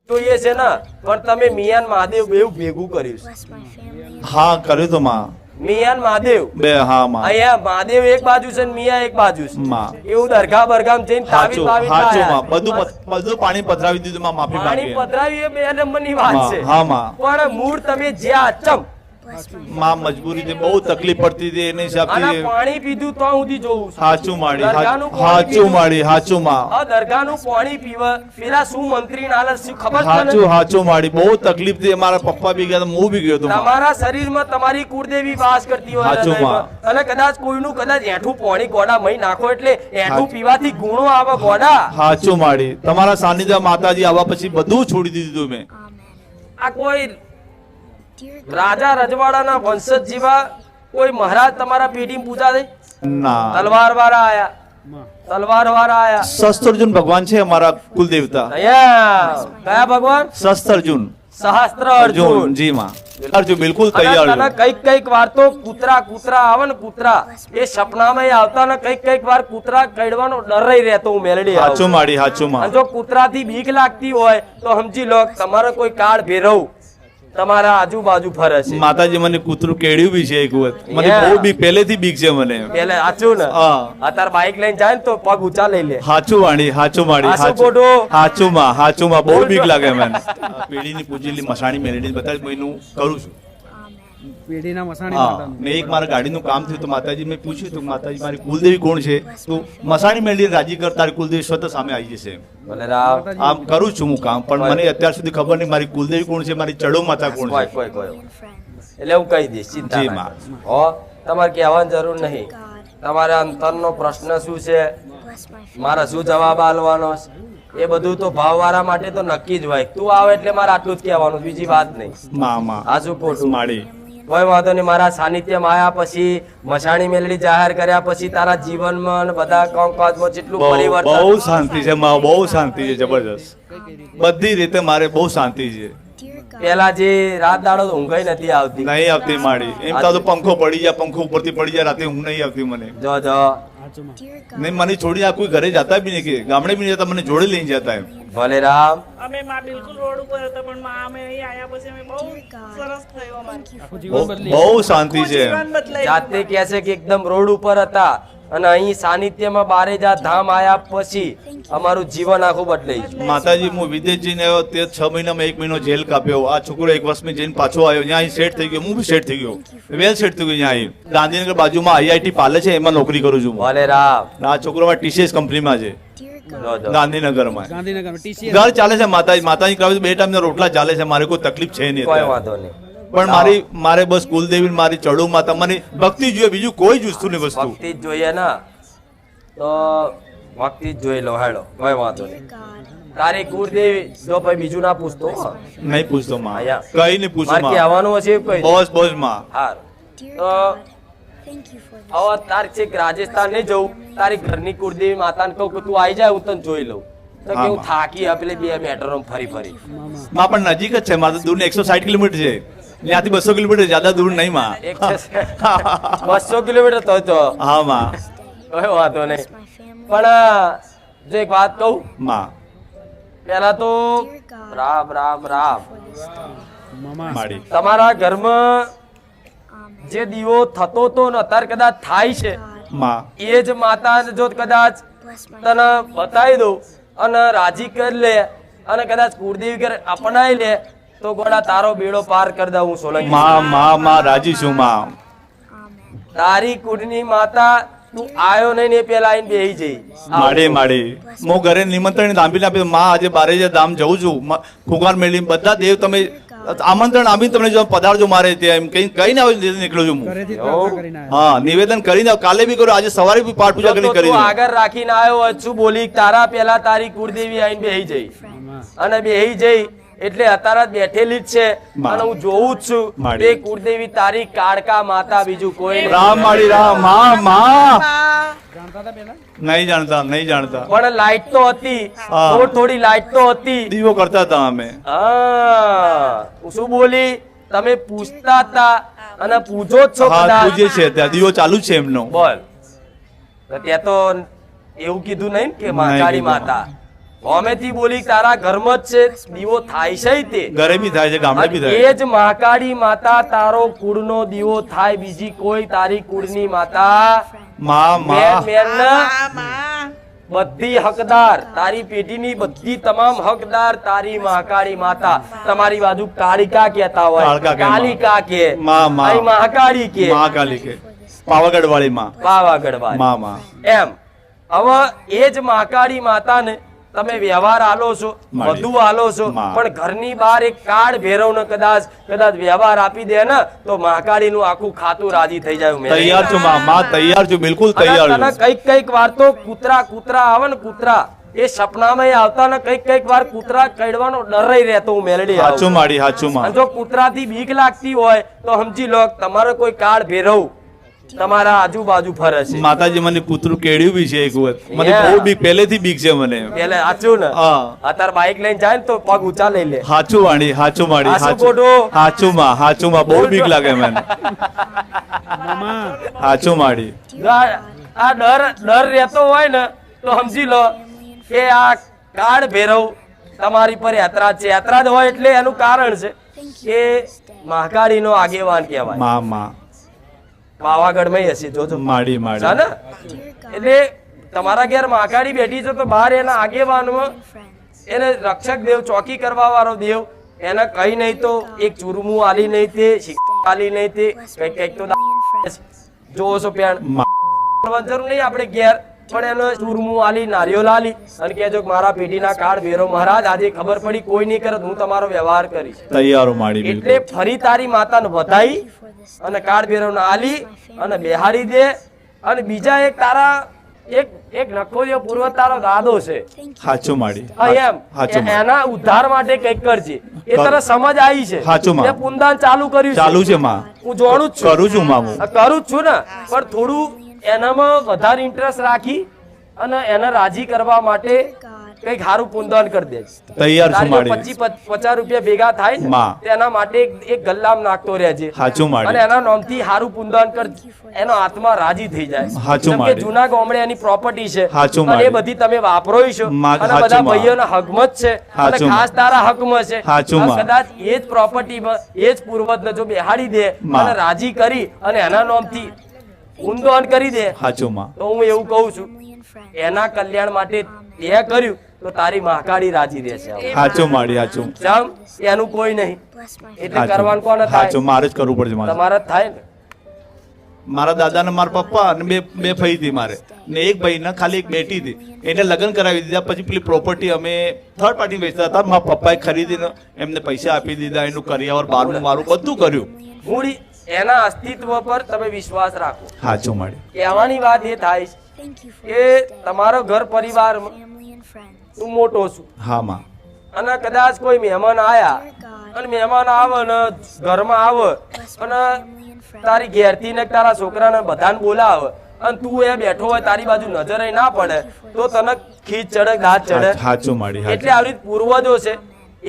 જોઈએ છે ને, પણ તમે મિયાન મહાદેવ બેવ ભેગું કર્યું છે. હા કર્યું તો માં મિયાન મહાદેવ બે. હા માં અહીંયા મહાદેવ એક બાજુ છે ને મિયા એક બાજુ છે. માં એવું દરગાહ બરગામ જઈને તાવીજ હાચું બાવીજ હાચું લાયા. માં બધું પાણી પધરાવી દીધું માં. માફી પાણી માંગીએ પધરાવી એ બે નંબરની વાત છે. હા માં. પણ મૂળ તમે જ્યાં અચમ માં મજબૂરી થી બહુ તકલીફ પડતી હતી એની આના હિસાબથી પાણી પીધું તો સુધી જોઉં છું. હાચું માડી દરગાહનું પાણી હાચું પીધું. માડી હાચું માં આ દરગાહનું પાણી પીવા પેલા શું મંત્રી નાલે શું ખબર છે હાચું ને? હાચું માડી બહુ તકલીફ થી અમારા પપ્પા બી ગયા હું બી ગયો તો માં. તમારા શરીરમાં તમારી કુળદેવી વાસ કરતી હોય હાચું હૃદયમાં. માં. અને કદાચ કોઈનું કદાચ એઠું પાણી ગોડા મહી નાખો એટલે એઠું પીવાથી ગુણો આવે ગોડા. હાચું માડી તમારા સાનિધ્ય માતાજી આવવા પછી બધું છોડી દીધું મેં. આ કોઈ રાજા રજવાડાના વંશજ જેવા કોઈ મહારાજ તમારા પેઢી પૂજા થઈ? ના તલવાર વાળા આયા, તલવાર વાળા આયા. શસ્ત્રર્જુન ભગવાન છે અમારા કુલદેવતા. અહીંયા કયા ભગવાન? શસ્ત્રર્જુન સહસ્ત્ર અર્જુન અર્જુન. જી માં. અર્જુન બિલકુલ અને તૈયાર તને કઈક કઈક વાર તો કૂતરા આવે ને કૂતરા એ સપનામાં આવતા ને કઈક વાર કૂતરા કડવાનો ડર રહી રહેતો હું મેલડી આવું. હાચું માડી હાચું અને માં. જો કૂતરાથી બીક લાગતી હોય તો સમજી લો કે તમારો કોઈ કાળ ભેરવ તમારા આજુબાજુ ફરે છે. માતાજી મને કૂતરું કેળ્યું બી છે એક વખત. મને Yeah. બહુ બીક પહેલેથી બીક છે મને. પેલે સાચું ને? હા. અત્યારે બાઇક લઈને જાય ને તો પગ ઊંચા લઈ લે. હાચું વાણી હાચું માડી હાચું હાચું ખોટું? હાચું માં બહુ બોલ બીક જો. લાગે મને. પેઢીની પૂજેલી મસાણી મેલડી બતાવી મહિનું કરું છું. પેઢીના મસાણી હા માતાનું. ને એક મારા ગાડીનું કામ થયું તો માતાજી મેં પૂછ્યું તો માતાજી મારી કુલદેવી કોણ છે તો મસાણી મેલડી રાજી કર તારી કુલદેવી સ્વતઃ સામે આવી જશે. ભલે રામ. આમ કરું છું હું કામ પણ મને અત્યાર સુધી ખબર નહીં મારી કુલદેવી કોણ છે મારી ચડો માતા કોણ કોઈ છે. કોઈ કોઈ એટલે હું કહી દઈશ ચિંતા જી ના માં. કરશો. હો તમારે કહેવાની જરૂર નહીં. તમારા અંતરનો પ્રશ્ન શું છે, મારે શું જવાબ આલવાનો છે, એ બધું તો ભાવવાળા માટે તો નક્કી જ હોય. તું આવે એટલે મારે આટલું જ કહેવાનું, બીજી વાત નહીં. માં આ શું ખોટું? માડી કોઈ વાંધો નહીં. મારા સાનિધ્યમાં આવ્યા પછી મસાણી મેલડી જાહેર કર્યા પછી તારા જીવનમાં અને બધા કામકાજમાં કેટલું બહુ પરિવર્તન. શાંતિ છે માં. બહુ શાંતિ છે જબરદસ્ત. બધી રીતે મારે બહુ શાંતિ છે. પેલા જે રાત દાડો તો ઊંઘ નથી આવતી. નહીં આવતી માડી. એમ તો પંખો પડી જાય પંખો ઉપરથી પડી જાય રાતે ઊંઘ નહીં આવતી મને. જો જો નહીં મને છોડી આ કોઈ ઘરે જતા બી નહીં કે ગામડે બી નહીં જતા મને જોડે લઈને જતા એમ. ભલે રામ. અમે માં બિલકુલ રોડ ઉપર હતા પણ માં અમે અહીં આયા પછી અમે બહુ સરસ થયું અમારું. આખું જીવન બદલી બહુ શાંતિ છે એમ. જીવન બદલાઈ જાતે કહે છે કે એકદમ રોડ ઉપર હતા અને અહીં સાનિધ્યમાં બારેજા ધામ આયા પછી અમારું જીવન આખું બદલાઈ ગયું. માતાજી હું વિદેશ જઈને આવ્યો તે 6 મહિનામાં 1 મહિનો જેલ કાપ્યો. આ છોકરો 1 વર્ષમાં જઈને પાછો આવ્યો. ત્યાં અહીં સેટ થઈ ગયો. હું બી સેટ થઈ ગયો. વેલ સેટ થઈ ગયો. ત્યાં અહીં ગાંધીનગર બાજુમાં આઈઆઈટી પાલે છે એમાં નોકરી કરું છું હું. ભલે રામ. આ છોકરો ટીસીએસ કંપનીમાં છે જો જો. ગાંધીનગરમાં. ગાંધીનગર TCS ઘર ચાલે છે માતાજી કરાવે 2 ટાઈમના રોટલા ચાલે છે. મારે કોઈ તકલીફ છે નહીં કોઈ અત્યારે. વાંધો નહીં. પણ મારે બસ કુલદેવી મારી ચડુ માતા મને ભક્તિ જોઈએ બીજું કોઈ જ વસ્તુ નહીં વસ્તુ. ભક્તિ જ જોઈએ ને તો ભક્તિ જ જોઈ લો. હેડો કોઈ વાંધો નહીં. તારી કુળદેવી જો ભાઈ બીજું ના પૂછતો હો. નહીં પૂછતો માં. આયા. કઈ નહીં પૂછું મારે માં. કહેવાનું હશે એવું કહી દે. બસ બસ માં. હારું. તો હવે તારે છેક રાજસ્થાન નહીં જવું, તારી ઘરની કુળદેવી માતાને કહું કે તું આવી જાય હું તને જોઈ લઉં. તો હા, કેવું માં. થાકી આપેલે 2 મેટ્રો ફરી ફરી. માં પણ નજીક જ છે. મારે દૂર 160 કિલોમીટર છે. ત્યાંથી 200 કિલોમીટર જ્યાદા દૂર નહીં માં. એક છે 200 કિલોમીટર તો હા માં. કોઈ વાંધો નહીં. પણ જો એક વાત કહું, માં પેલા તો રામ રામ રામ. મામા માડી. તમારા ઘરમાં જે દીવો થતો તો ને અત્યારે કદાચ થાય છે માં એ જ માતા જો કદાચ તને બતાવી દઉં અને રાજી કરી લે અને કદાચ કુળદેવી કરે અપનાવી લે તો ગોડા તારો બેડો પાર કરી દઉં હું સોલંકી. માં રાજી છું માં. તારી કુળની માતા તું આયો નહીં ને એ પેલા આવીને બેહી જઈ. માડી હું ઘરે નિમંત્રણ દાંભીને આપ્યું માં આજે બારેજા ધામ જઉં છું. ફુગાર મેળવી બધા દેવ તમે આમંત્રણ આપીને તમને જો પધારજો મારે ત્યાં એમ કઈ આવે નીકળું છું હું. ઘરેથી પ્રાર્થના કરીને આવ્યા. હા નિવેદન કરીને કાલે બી કર્યું આજે સવારે બી પાઠ પૂજા તો કરી તું આગળ રાખીને આવ્યો હોય શું બોલી તારા પેલા તારી કુળદેવી આવીને બેહી જઈ મામા અને બેહી જઈ એટલે અત્યારે જ બેઠેલી જ છે માં. અને હું જોઉં જ છું માડી. તે કુળદેવી તારી કાળકા માતા બીજું કોઈ નહીં. રામ માડી રામ માં માં જાણતા હતા પેલા નહીં જાણતા પણ લાઈટ તો હતી, હા. થોડી લાઈટ તો હતી. દીવો કરતા હતા અમે. હા હું શું બોલી તમે પૂછતા હતા અને પૂછો જ છો હા કદાચ. પૂજે છે ત્યાં દીવો ચાલુ જ છે એમનો. બોલ તો ત્યાં તો એવું કીધું નહીં ને કે મહાકાળી કીધું. માતા હોમેથી બોલી તારા ઘરમાં જ છે દીવો થાય છે તે ઘરે બી થાય છે, ગામડે બી અને થાય એ જ મહાકાળી માતા તારો કુળનો દીવો થાય, બીજી કોઈ તારી કુળની માતા માં માં મેન બધી હકદાર, તારી પેઢીની બધી તમામ હકદાર તારી મહાકાળી માતા. તમારી બાજુ કાળિકા કહેતા હોય, કાળકા કે માં. કાલિકા કે માં, માં. અહીં મહાકાળી કે મહાકાલી કે પાવાગઢ વાળી માં પાવાગઢ વાળી. માં માં એમ હવે એ જ મહાકાળી માતાને તમે વ્યવહાર આલો છો, માડી. બધું આલો છો, માં. પણ ઘરની બહાર એક કાળ ભેરવને કદાચ વ્યવહાર આપી દે ને તો મહાકાળીનું આખું ખાતું રાજી થઈ જાય. મેં તૈયાર છું માં તૈયાર છું, બિલકુલ અને તૈયાર તને છું. કઈક વાર તો કૂતરા આવે ને કૂતરા એ સપનામાં આવતા ને કઈક વાર કૂતરા કડવાનો ડર રહેતો હું મેલડી આવું. હાચું માડી હાચું અને માં જો કૂતરાથી બીક લાગતી હોય તો સમજી લો કે તમારો કોઈ કાળ ભેરવ તમારા આજુબાજુ ફરે છે. માતાજી મને કૂતરું કેળ્યું બી છે એક વખત, મને Yeah. બહુ બીક પહેલેથી બીક છે મને. પેલે સાચું ને હા અત્યારે બાઇક લઈને જાય ને તો પગ ઊંચા લઈ લે. હાચું વાણી હાચું માડી હાચું હાચું ખોટું? હાચું માં બહુ બીક લાગે મને. મામા હાચું માડી આ ડર રહેતો હોય ને તો સમજી લો કે આ કાળ ભેરવ તમારી પર યાત્રા છે. યાત્રા જ હોય એટલે એનું કારણ છે કે મહાકાળીનો આગેવાન કહેવાય. માં પાવાગઢમાં હશે જોજો માડી છે માડી ને એટલે તમારા ઘેર મહાકાળી બેઠી છે તો બહાર એના આગેવાનમાં એને રક્ષક દેવ, ચોકી કરવા વાળો દેવ, એને કઈ નહીં તો એક ચૂરમું આલી નહીં તે શિક્ષા આલી નહીં તે કઈક તો જોવો છો પેણ જરૂર નહીં આપણે ઘેર, પણ એનો ચૂરમું આલી નારિયેળ આલી અને કહેજો કે મારા પેઢીના કાળ ભેરો મહારાજ આજે ખબર પડી કોઈ નહીં કરે તો હું તમારો વ્યવહાર કરીશ. તૈયારો માડી એટલે બિલકુલ. ફરી તારી માતાને વધાઈ અને કાળ ભેરવને આલી અને બેહાડી દે. અને બીજા એક તારા એક નખોડિયો પૂર્વ તારો દાદો છે હાચું માડી હા, એમ હાચું માં. એના ઉદ્ધાર માટે કઈક કરજે. એ તને સમજ આવી છે, હાચું માં. તે પુનદાન ચાલુ કર્યું ચાલુ છે માં, હું જાણું જ છું, કરું છું માં હું. કરું જ છું ને, પણ થોડું એનામાં વધારે ઇન્ટરેસ્ટ રાખી અને એને રાજી કરવા માટે કઈક સારું પુનદાન કરી દે. તૈયાર છું તારી જો માડી 25-50 રૂપિયા ભેગા થાય ને માં. તેના માટે એક ગલ્લામ નાખતો રહેજે હાચું અને માડી એના નામથી સારું પુનદાન કર, એનો આત્મા રાજી થઈ જાય. હાચું કેમ કે માડી. જૂના ગામડે એની પ્રોપર્ટી છે હાચું અને એ માડી. બધી તમે વાપરો છો માં, અને હાચું બધા માં. ભાઈઓના હકમાં જ છે અને હાચું ખાસ તારા હકમાં છે. હાચું અને માં. કદાચ એ જ પ્રોપર્ટીમાં એ જ પૂર્વજને જો બેહાડી દે માં. અને રાજી કરી અને એના નામથી પુનદાન કરી દે હાચું માં. તો હું એવું કહું છું એના કલ્યાણ માટે તે કર્યું તો તારી મહાકાળી રાજી રહેશે. હાચું માડી હાચું જમ એનું કોઈ નહીં એટલે હાચું. કરવાનું કોને હાચું થાય? મારે જ કરવું પડશે મારે. તમારે જ થાય ને. મારા દાદા ને મારા પપ્પા અને બે ભાઈ હતી મારે ને એક ભાઈ ને ખાલી એક બેટી હતી, એને લગ્ન કરાવી દીધા. પછી પેલી પ્રોપર્ટી અમે થર્ડ પાર્ટી વેચતા હતા, મારા પપ્પાએ ખરીદીને એમને પૈસા આપી દીધા, એનું કરિયાવર બારનું મારું બધું કર્યું. મૂડી એના અસ્તિત્વ પર તમે વિશ્વાસ રાખો. હાચું માડી કહેવાની વાત એ થાય છે કે તમારો ઘર પરિવાર તું મોટો છું હા માં અને કદાચ કોઈ મહેમાન આયા અને મહેમાન આવે ને ઘરમાં આવે અને તારી ઘેરથી ને તારા છોકરાને બધાને બોલાવે અને તું એ બેઠો હોય તારી બાજુ નજર ના પડે તો તને ખીચ ચડે, દાંત ચડે. હાચું માડી એટલે આવી રીતે પૂર્વજો છે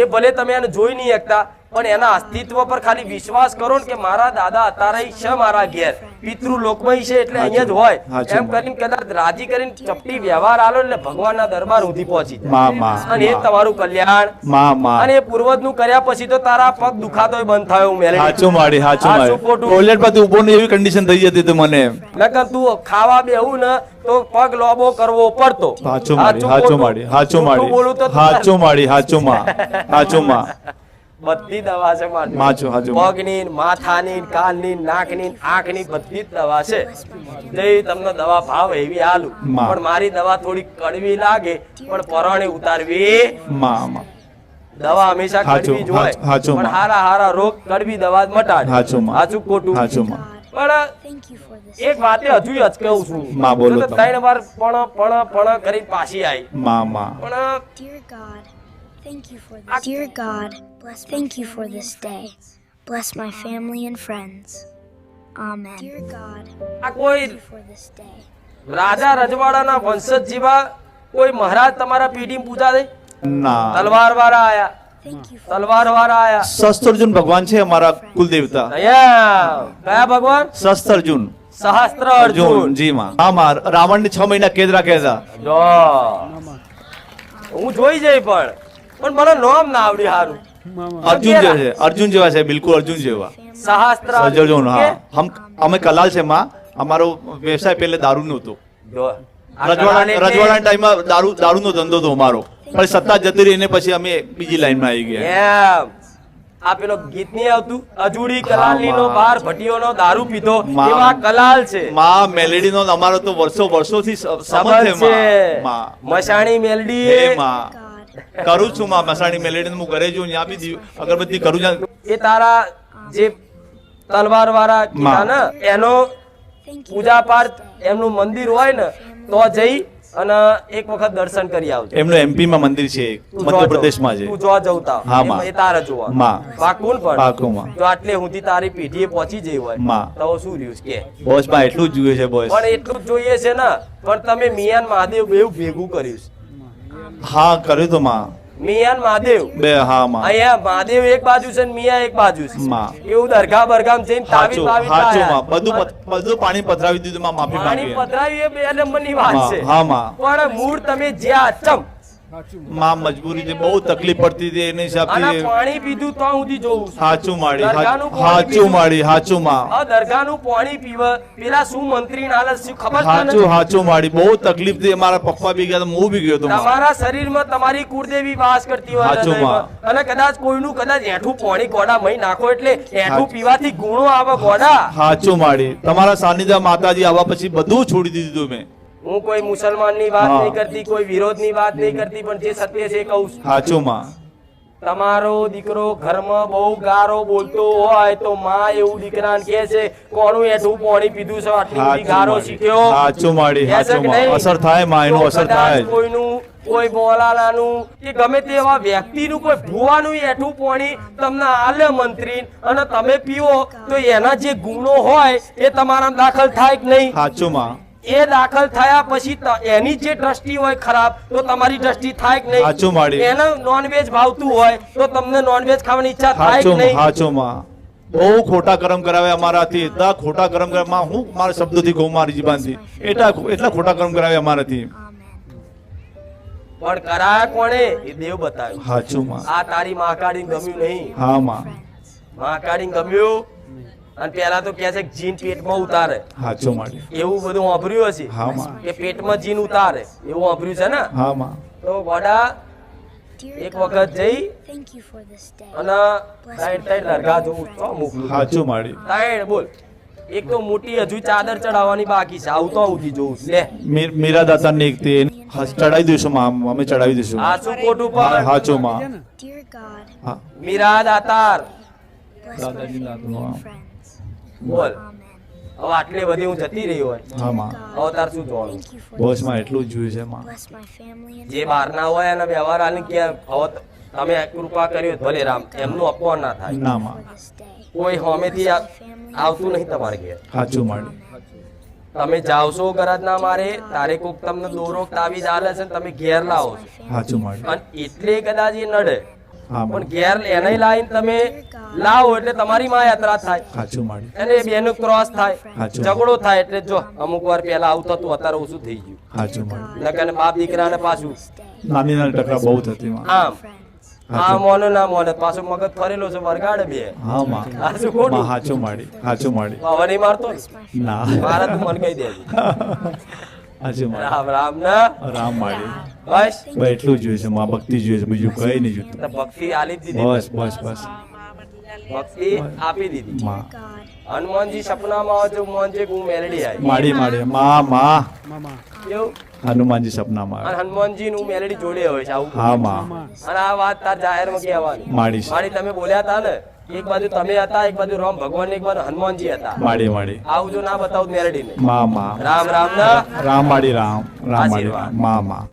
એ ભલે તમે એને જોઈ નહીં શકતા પણ એના અસ્તિત્વ પર ખાલી વિશ્વાસ કરો ને કે મારા દાદા અત્યારે છે મારા ઘેર પિતૃ લોકમય છે એટલે અહીંયા જ હોય હાચું. એમ કરીને કદાચ રાજી કરીને ચપટી વ્યવહાર આલો એટલે ભગવાનના દરબાર સુધી પહોંચી જાય. માં માં અને એ તમારું કલ્યાણ માં માં અને એ પૂર્વજનું કર્યા પછી તો તારા પગ દુખાતો બંધ થયો હું મેળવી. હાચું માડી હાચું હાચું માડી. ખોટું? ટોયલેટ પરથી ઉભો ને એવી કન્ડિશન થઈ જતી હતી મને. નકર તું ખાવા બેહું ને તો પગ લોબો કરવો પડતો. હાચું માડી હાચું ખોટું? માડી હાચું ખોટું બોલું તો માડી હાચું માડી હાચું માં હાચું માં બધી દવા છે મારી. હાચું હાચું પગની, માથાની, કાનની, નાકની, આંખની બધી જ દવા છે. જે તમને દવા ભાવ એવી આલું માં. પણ મારી દવા થોડી કડવી લાગે પણ પરાણે ઉતારવી. માં માં દવા હંમેશા હાચું, કડવી જ હોય હાચું પણ માં. હારા રોગ કડવી દવા જ મટાડે. હાચું માં. હાચું ખોટું? હાચું માં. પણ એક વાતે હજુ અચકાવું છું. માં બોલો જો તો તમે. 3 વાર પણ કરીને પાછી આવી માં માં પણ Dear God, thank you for this. Dear God, thank you for this day. Bless my family and friends. Amen. Dear God, આ કોઈ thank you for this day. રાજા રજવાડાના વંશજ જેવા કોઈ મહારાજ તમારા પેઢી પૂજા દે? ના તલવાર વાળા આયા, Thank you for તલવાર વાળા આયા. શસ્ત્રર્જુન ભગવાન છે અમારા કુલદેવતા. અહીંયા કયા ભગવાન? શસ્ત્રર્જુન સહસ્ત્ર અર્જુન અર્જુન. જી માં. હા માં રાવણ ને 6 મહિના કેદ રાખ્યા હતા. જો હું જોઈ જઈ પણ મને નામ ના આવડી સારું. મામા અર્જુન જેવા છે, બિલકુલ અર્જુન જેવા. સહસ્ત્ર સજ્જનો, હા. અમે કલાલ છે માં. અમારો વ્યવસાય પહેલે દારૂનો હતો. જો આ કલાલ એટલે- રજવાડા ટાઈમમાં દારૂનો ધંધો હતો અમારો. પણ સત્તા જતી રહીને પછી અમે બીજી લાઈનમાં આવી ગયા. એમ આ પેલો ગીત નહીં આવતું અજુડી કલાલીનો બાર ભટીઓનો દારૂ પીધો માં. એવા કલાલ છે. માં મેલેડીનો અમારો તો વર્ષોથી સંબંધ સંબંધ છે છે. માં. મશાણી મેલડી હે માં. કરું છું માં. મસાણી મેલેડી હું ઘરે જઉં ત્યાં બી અગરબત્તી કરું છું. એ તારા જે તલવાર વાળા કીધા ને એનો પૂજા પાઠ એમનું મંદિર હોય ને તો જઈ અને એક વખત દર્શન કરી આવજો. એમનું એમપી માં મંદિર છે, તું જો મધ્યપ્રદેશમાં છે. તું જો જવતા હા, માં. એ તારે જોવા માં. પાકું પણ પાકું, માં. જો આટલે હુંથી તારી પેઢીએ પહોંચી જઈ હોય માં. તો શું રહ્યું છે કે બોસ માં એટલું જ જોઈએ છે બોસ. પણ એટલું જ જોઈએ છે ને પણ તમે મિયાન મહાદેવ બેઉ ભેગું કર્યું છે. હા કર્યું તો માં. મિયાન મહાદેવ બે હા માં. અહીંયા મહાદેવ એક બાજુ છે ને મિયા એક બાજુ છે. માં. એવું દરગાહ બરગામ જઈને તાવીજ હાચું બાવીજ હાચું લાયા. માં. બધું પાણી પધરાવી દીધું માં. માફી પાણી માંગીએ પધરાવી એ બે નંબરની વાત માં. છે હા માં. પણ મૂળ તમે જ્યાં ચમ માં મજબૂરી બહુ તકલીફ પડતી હતી એને અને હિસાબથી. પાણી પીધું તો સુધી જોઉં છું. હાચું માડી. દરગાહનું પાણી હાચું પીધું. માડી. હાચું માં. આ દરગાહનું પાણી પીવે પેલા શું મંત્રી નાલે શું ખબર છે હાચું ને? હાચું માડી. બહુ તકલીફ થી અમારા પપ્પા બી ગયા હતા, હું બી ગયો હતો માં. તમારા શરીરમાં તમારી કુળદેવી વાસ કરતી હોય હાચું હૃદયમાં. માં. અને કદાચ કોઈનું કદાચ એઠું પાણી ગોડા મહી નાખો એટલે એઠું પીવાથી ગુણો આવે ગોડા. હાચું માડી. તમારા સાનિધ્ય માતાજી આવવા પછી બધું છોડી દીધું મેં. હું કોઈ મુસલમાનની વાત હા. નહીં કરતી કોઈ વિરોધની વાત નહીં કરતી પણ જે સત્ય છે એ કહું છું. હાચું માં. તમારો દીકરો ઘરમાં બહુ ગારો બોલતો હોય તો માં એવું દીકરાને કહે છે કોનું એઠું પાણી પીધું છે આટલી બધી ગારો હાચું શીખ્યો માડી. હાચું માડી. કહે છે હાચું કે માં. નહીં? અસર થાય માં, એનું તો અસર કદાચ થાય જ. કોઈનું કોઈ બોલાલાનું કે ગમે તે એવા વ્યક્તિનું કોઈ ભુવાનું એઠું પાણી તમને આલે મંત્રી અને તમે પીવો તો એના જે ગુણો હોય એ તમારા દાખલ થાય કે નહીં? હાચું માં. એ દાખલ થયા પછી એની જે દ્રષ્ટિ હોય ખરાબ તો તમારી દ્રષ્ટિ થાય કે હાચું નહીં? માડી. એને નોનવેજ ભાવતું હોય તો તમને નોનવેજ ખાવાની ઈચ્છા થાય કે હાચું નહીં? હાચું માં. બહુ ખોટા કર્મ કરાવે અમારાથી. એટલા ખોટા કર્મ કરાવે માં. હું મારા શબ્દોથી કહું, મારી જીભાનથી એટલા ખોટા કર્મ કરાવે અમારાથી. પણ કરાયા કોણે? એ દેવ બતાવ્યું. હાચું માં. આ તારી મહાકાળીને ગમ્યું નહીં. હા માં. મહાકાળીને ગમ્યું અને પેલા તો કહે છે કે જીન પેટમાં ઉતારે. હાચું માડી. એવું બધું વાપર્યું હશે હા માં. કે પેટમાં જીન ઉતારે એવું વાપર્યું છે ને? હા માં. તો ગોડા એક વખત જઈ Thank you for this day. અને ત્રણ દરગાહ જોવું તો મોકલું. હાચું માડી. ત્રણ બોલ. એક તો મોટી હજુ ચાદર ચડાવવાની બાકી છે આવું તો આવતી જોઉં છું. લે મીરા દાતા ને એક તે ચડાવી દઈશું માં. અમે ચડાવી દઈશું. આ શું ખોટું પણ હાચું માં. Dear God, હા. મીરા દાતાર bless my family and friends. બોલ. Amen. હવે આટલે બધી હું જતી રહી હોય હા માં. હવે તાર શું જોવાનું? Thank you for boss this માં day. એટલું જ જોયું છે માં. Bless my family and જે બહારના હોય એના વ્યવહાર હાલી કે હવે તમે કૃપા કર્યો ભલે રામ એમનું અપમાન ના થાય. ના માં. for this day. કોઈ હોમેથી આવતું નહીં તમારે ઘેર. હાચું માડી. તમે જાવશો ગરજ ના મારે તારે કોક તમને દોરો તાવીજ આલે છે ને તમે ઘેર લાવો છો હાચું માડી. અને એટલે કદાચ એ નડે હા પણ માં. ઘેર એને લાઈન તમે લાવો એટલે તમારી માં યાત્રા થાય હાચું માડી. અને બેનો ક્રોસ થાય હાચું. ઝઘડો થાય એટલે જો અમુક વાર પેલા આવતું હતું અત્યારે ઓછું થઈ ગયું. હાચું માડી. લગન બાપ દીકરાને પાછું નાની નાની ટકરા બહુ થતી માં. આમ આ મોને ના મોને પાછો મગજ ફરેલો છે વરગાડે બે હા માં. આ શું ખોટું? માં હાચું માડી. હાચું માડી. હવે નહીં મારતો ને? ના. મારા તું મને કહી દેજે. હાચું માડી. રામ રામ ના રામ માડી. બસ બસ એટલું જ જોઈએ છે માં. ભક્તિ જોઈએ છે, બીજું કઈ નહીં જોતું. તો ભક્તિ આલી જ દીધી. બસ બસ બસ ભક્તિ આપી દીધી. માં. God, હનુમાનજી સપનામાં આવે છે હનુમાનજી હું મેલડી આવી માડી માડી માં માં. મામા કેવું? હનુમાનજી સપનામાં અને આવે. હનુમાનજી નું મેલડી જોડે હોય છે આવું. હા માં. અને આ વાત તાર જાહેરમાં કહેવાની. માડી છે. માડી તમે બોલ્યા હતા ને એક બાજુ તમે હતા એક બાજુ રામ ભગવાન એક બાજુ હનુમાનજી હતા. માડી માડી. આવું જો ના બતાવું મેલડી ને માં માં. રામ રામ ના રામ માડી રામ. રામ માડી આશીર્વાદ. રામ. માં માં.